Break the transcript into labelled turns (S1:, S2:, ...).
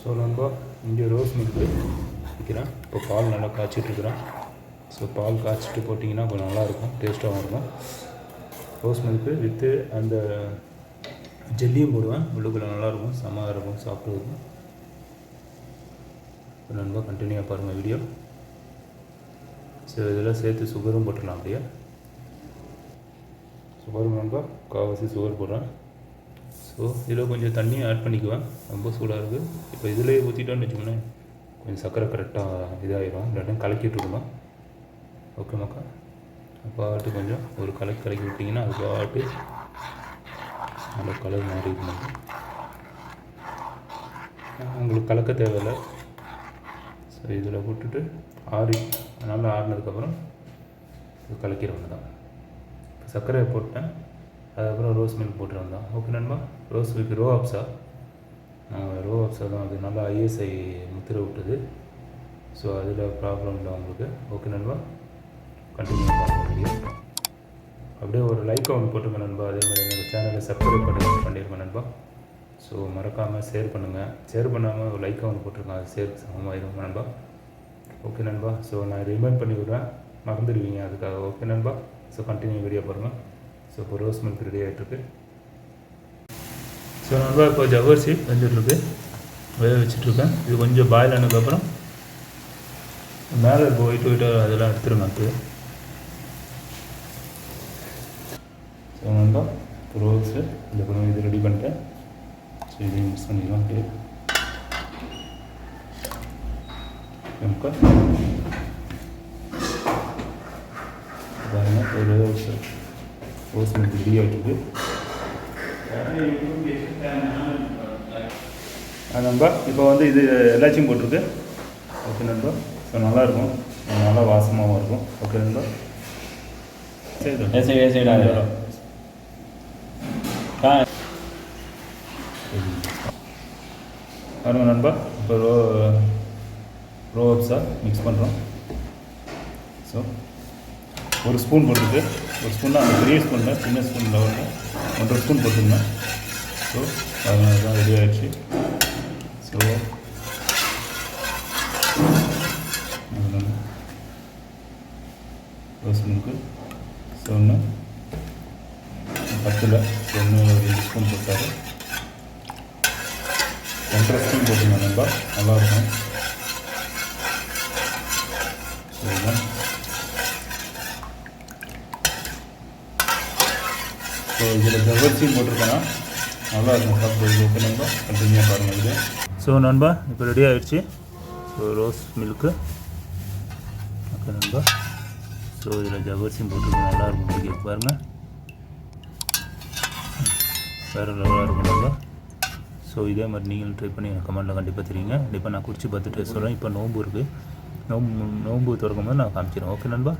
S1: So நண்பா இங்கே rose milk வைக்கிறேன். இப்போ பால் நல்லா காய்ச்சிட்ருக்குறேன். ஸோ பால் காய்ச்சிட்டு போட்டிங்கன்னா கொஞ்சம் நல்லாயிருக்கும், டேஸ்ட்டாகவும் இருக்கும். ரோஸ் மில்க்கு வித்து அந்த ஜெல்லியும் போடுவேன். உள்ளுக்குள்ளே நல்லாயிருக்கும், செம்மையாக இருக்கும் சாப்பிட்றதுக்கு. இப்போ நண்பா கண்டினியூவாக பாருங்கள் வீடியோ. ஸோ இதெல்லாம் சேர்த்து சுகரும் போட்டுடலாம். அப்படியே சுகரும் நண்பா காவாசி சுகர் போடுறேன். ஸோ இதில் கொஞ்சம் தண்ணியை ஆட் பண்ணிக்குவேன், ரொம்ப சூடாக இருக்குது. இப்போ இதிலே ஊற்றிட்டோன்னு வச்சுக்கோங்களேன், கொஞ்சம் சர்க்கரை கரெக்டாக இதாகிடும். இல்லாட்டும் கலக்கிட்டு இருக்கணும். ஓகே மக்கா, பாட்டு கொஞ்சம் ஒரு கலக்கி விட்டிங்கன்னா அது பாட்டு நல்ல கலர் மாறி இருக்கணும். உங்களுக்கு கலக்க தேவையில்லை. ஸோ இதில் போட்டுட்டு நல்லா ஆறினதுக்கப்புறம் இது கலக்கிடுவாங்க தான். இப்போ சர்க்கரையை போட்டேன், அதுக்கப்புறம் ரோஸ் மில்க் போட்டு வந்தோம். ஓகே நண்பா, ரோஸ் மில்க் ரோ ஆப்ஸா தான். அது நல்லா ஐஎஸ்ஐ முத்திரை விட்டுது. ஸோ அதில் ப்ராப்ளம் இல்லை உங்களுக்கு. ஓகே நண்பா, கண்டினியூ பண்ணுங்க வீடியோ. அப்படியே ஒரு லைக் ஒன்று போட்டுங்க நண்பா. அதே மாதிரி என்னோடய சேனலை சப்ஸ்கிரைப் பண்ணியிருக்கேன் நண்பா. ஸோ மறக்காமல் ஷேர் பண்ணுங்கள். ஷேர் பண்ணாமல் ஒரு லைக் ஒன்று போட்டிருக்கேன், அது ஷேருக்கு சமமாகிடும் நண்பா. ஓகே நண்பா, ஸோ நான் ரிமைண்ட் பண்ணி விடுறேன், மறந்துடுவீங்க அதுக்காக. ஓகே நண்பா, ஸோ கண்டினியூ வீடியோ பாருங்கள். ஸோ இப்போ ரோஸ் மில்க் ரெடி ஆகிட்டுருக்கு. ஸோ நண்பா இப்போ ஜவ்வரிசி வெந்துட்டுருக்கு, வேக வச்சுட்ருக்கேன். இது கொஞ்சம் பாயில் ஆனதுக்கப்புறம் மேலே இப்போ ஒயிட்டு அதெல்லாம் எடுத்துருங்க. அது ஸோ நண்பா ரோஸு இதுக்கப்புறம் இது ரெடி பண்ணிட்டேன். ஸோ இதையும் மிக்ஸ் பண்ணிக்கலாம். பாருங்கள், ஒரு ரோஸ் மில்க் ரெடி ஆகிட்டுருக்கு. நண்பா இப்போ வந்து இது எல்லாத்தையும் போட்டிருக்கு. ஓகே நண்பா, ஸோ நல்லாயிருக்கும், நல்லா வாசமாகவும் இருக்கும். ஓகே நண்பா, பாருங்கள் நண்பா. இப்போ ரோப்ஸாக மிக்ஸ் பண்ணுறோம். ஸோ ஒரு ஸ்பூன் போட்டுருக்கு. ஒரு ஸ்பூன் தான், அந்த பெரிய ஸ்பூனில், சின்ன ஸ்பூன் லெவலில் 1.5 ஸ்பூன் போட்டுருந்தேன். ஸோ அதனால தான் ரெடி ஆகிடுச்சு. ஸோ ரோஸ் மில்க்கு ஸோ ஒன்று 10ல் 2 ஸ்பூன் போட்டார். 1.5 ஸ்பூன் போட்டுருங்க நண்பா, நல்லாயிருக்கும். சரிங்களா? ஸோ இதில் ஜவ்வரிசியும் போட்டிருக்கேன்னா நல்லாயிருக்கும் சாப்பிட்றது. ஓகே நண்பா, கண்டினியூவாக பாருங்கள் இது. ஸோ நண்பா இப்போ ரெடி ஆகிடுச்சு. So rose milk. ஓகே நண்பா, ஸோ இதில் ஜவ்வரிசியும் போட்டிருக்கோம், நல்லாயிருக்கும். இன்றைக்கி பாருங்கள், வேறு லெவலாக இருக்கும் நண்பா. ஸோ இதே மாதிரி நீங்களும் ட்ரை பண்ணி எனக்கு கமெண்ட்டில் கண்டிப்பாக தெரியுங்க. கண்டிப்பாக நான் குடிச்சு பார்த்துட்டு சொல்கிறேன். இப்போ நோம்பு இருக்குது, நோம்பு திறக்கும் போது நான் காமிச்சிடுறேன். ஓகே நண்பா.